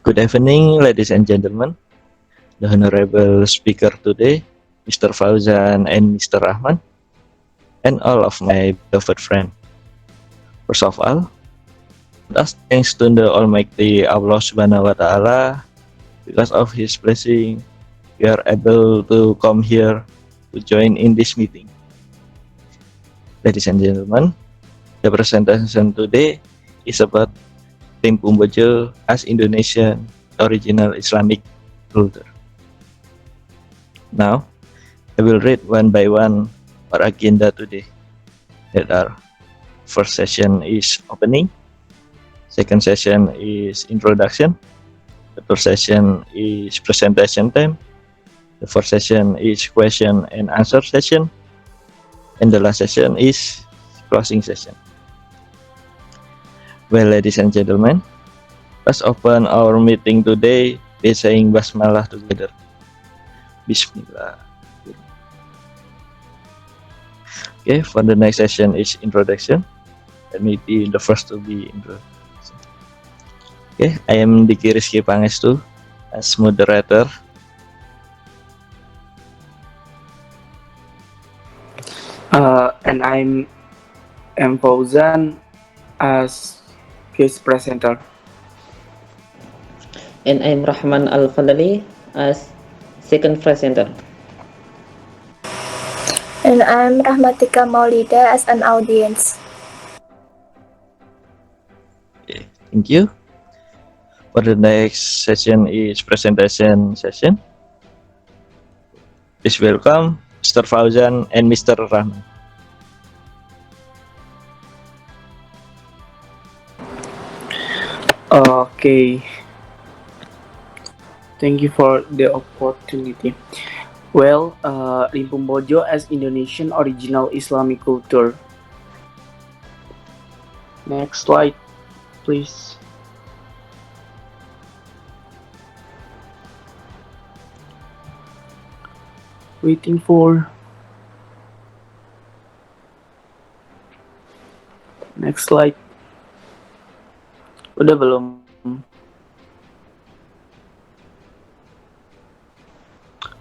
Good evening, ladies and gentlemen. The honorable speaker today, Mr. Fauzan and Mr. Rahman, and all of my beloved friends. First of all, let us thanks to the Almighty Allah Subhanahu wa Ta'ala. Because of His blessing, we are able to come here to join in this meeting. Ladies and gentlemen, the presentation today is about Limpu Bojo as Indonesian original Islamic culture. Now, I will read one by one our agenda today. That are first session is opening, second session is introduction, the third session is presentation time, the fourth session is question and answer session, and the last session is closing session. Well, ladies and gentlemen, let's open our meeting today by saying basmalah together. Bismillah. Okay, for the next session is introduction. Let me be the first to be introduction. Okay, I am Diki Rizky Pangestu as moderator. And I'm M. Fauzan as guest presenter. And I'm Rahman Al-Fadali as second presenter. And I'm Rahmatika Maulida as an audience. Okay, thank you. For the next session is presentation session. Please welcome Mr. Fauzan and Mr. Rahman. Okay. Thank you for the opportunity. Well, Limpu Bojo as Indonesian original Islamic culture. Next slide, please. Waiting for next slide. Udah belum?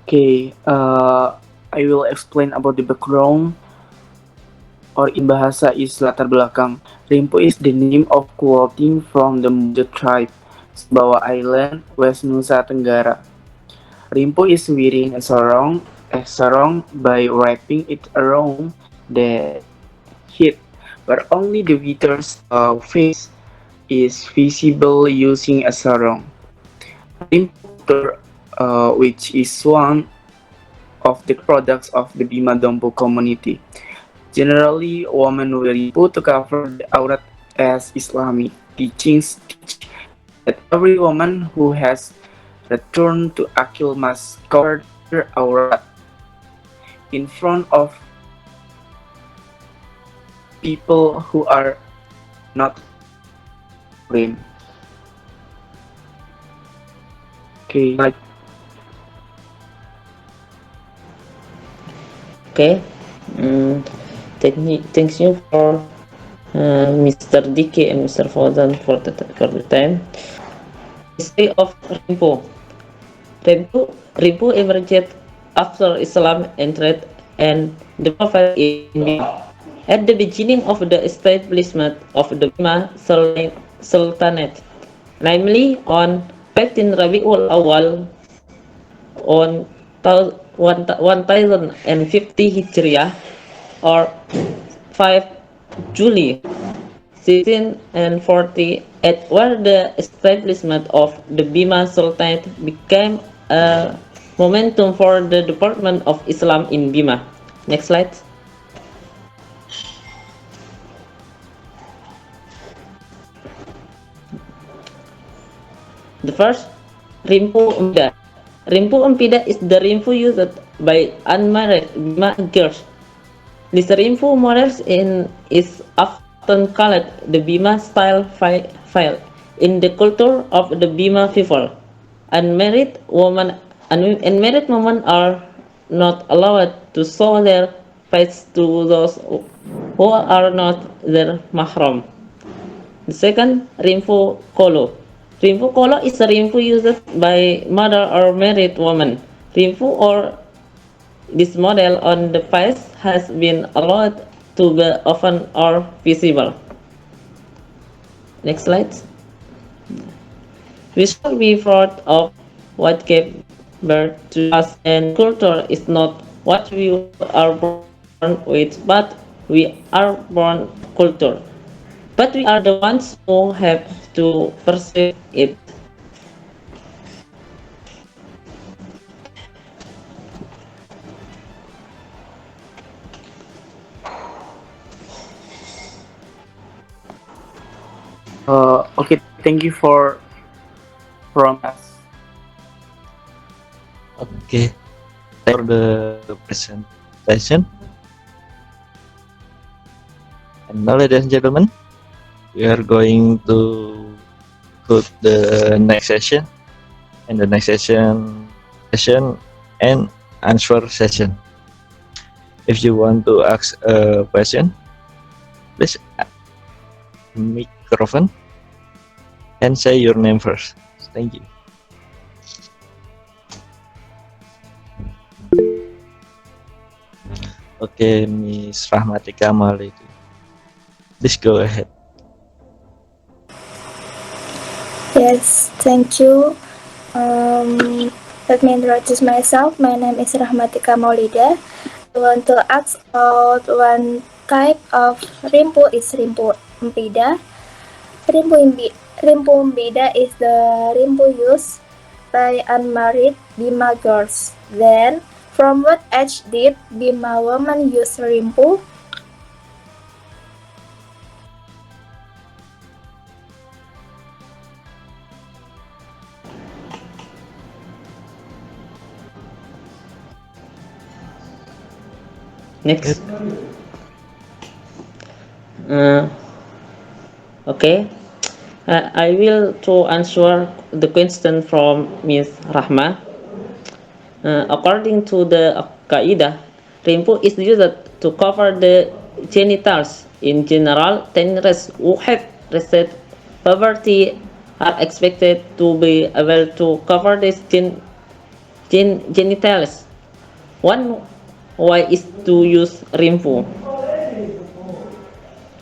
Okay, I will explain about the background or in bahasa is latar belakang. Rimpu is the name of clothing from the Bojo tribe, Sumbawa Island, West Nusa Tenggara. Rimpu is wearing a sarong by wrapping it around the head, where only the wearer's face is visible using a sarong. Rimpu, which is one of the products of the Bima Dompu community. Generally, women wear rimpu to cover the aurat as Islamic teachings teach that every woman who has returned to Akil must cover her aurat in front of people who are not Muslim. Okay, like Okay. Thanks you for Mr. Diki and Mr. Fauzan for the time. History of Rimpu. Rimpu emerged after Islam entered and the Prophet in Bima. At the beginning of the establishment of the Bima Sultanate, namely on 15 Rabiul Awal on 1050 Hijriah or 5 July 1648, where the establishment of the Bima Sultanate became a momentum for the development of Islam in Bima. Next slide. The first, Rimpu Empida. Rimpu Empida is the rimpu used by unmarried Bima girls. This rimpu model is often called the Bima style file in the culture of the Bima people. Unmarried women are not allowed to show their face to those who are not their mahram. The second, Rimpu Kolo. Rimpu kolo is a rimpu used by mother or married woman. Rimpu or this model on the face has been allowed to be open or visible. Next slide. We should be proud of what gave birth to us, and culture is not what we are born with, but we are born culture. But we are the ones who have to perceive it. Okay, thank you from us. Okay, thank you for the presentation. And now, ladies and gentlemen, we are going to put the next session, and the next session and answer session. If you want to ask a question, please microphone and say your name first. Thank you. Okay, Miss Rahmatika Maulidi, please go ahead. Yes, thank you. Let me introduce myself. My name is Rahmatika Maulida. I want to ask about one type of rimpu is rimpu empida. Rimpu empida is the rimpu used by unmarried Bima girls. Then, from what age did Bima women use rimpu? Next. Okay. I will to answer the question from Ms. Rahma. According to the Qaeda, rimpu is used to cover the genitals. In general, teenagers who have reached puberty are expected to be able to cover these genitals. One way is to use rimpu.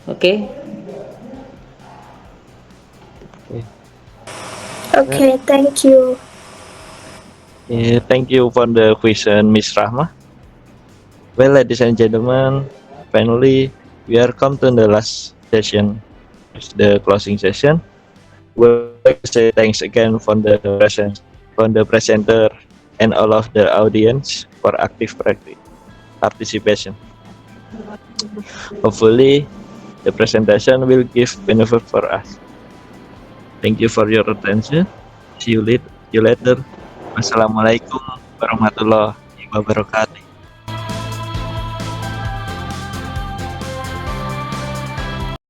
Okay. Okay, thank you. Thank you for the question, Miss Rahma. Well, ladies and gentlemen, finally we are come to the last session, the closing session. We'd like to say thanks again from the presenter and all of the audience for active participation. Hopefully, the presentation will give benefit for us. Thank you for your attention. See you later. Wassalamualaikum warahmatullahi wabarakatuh.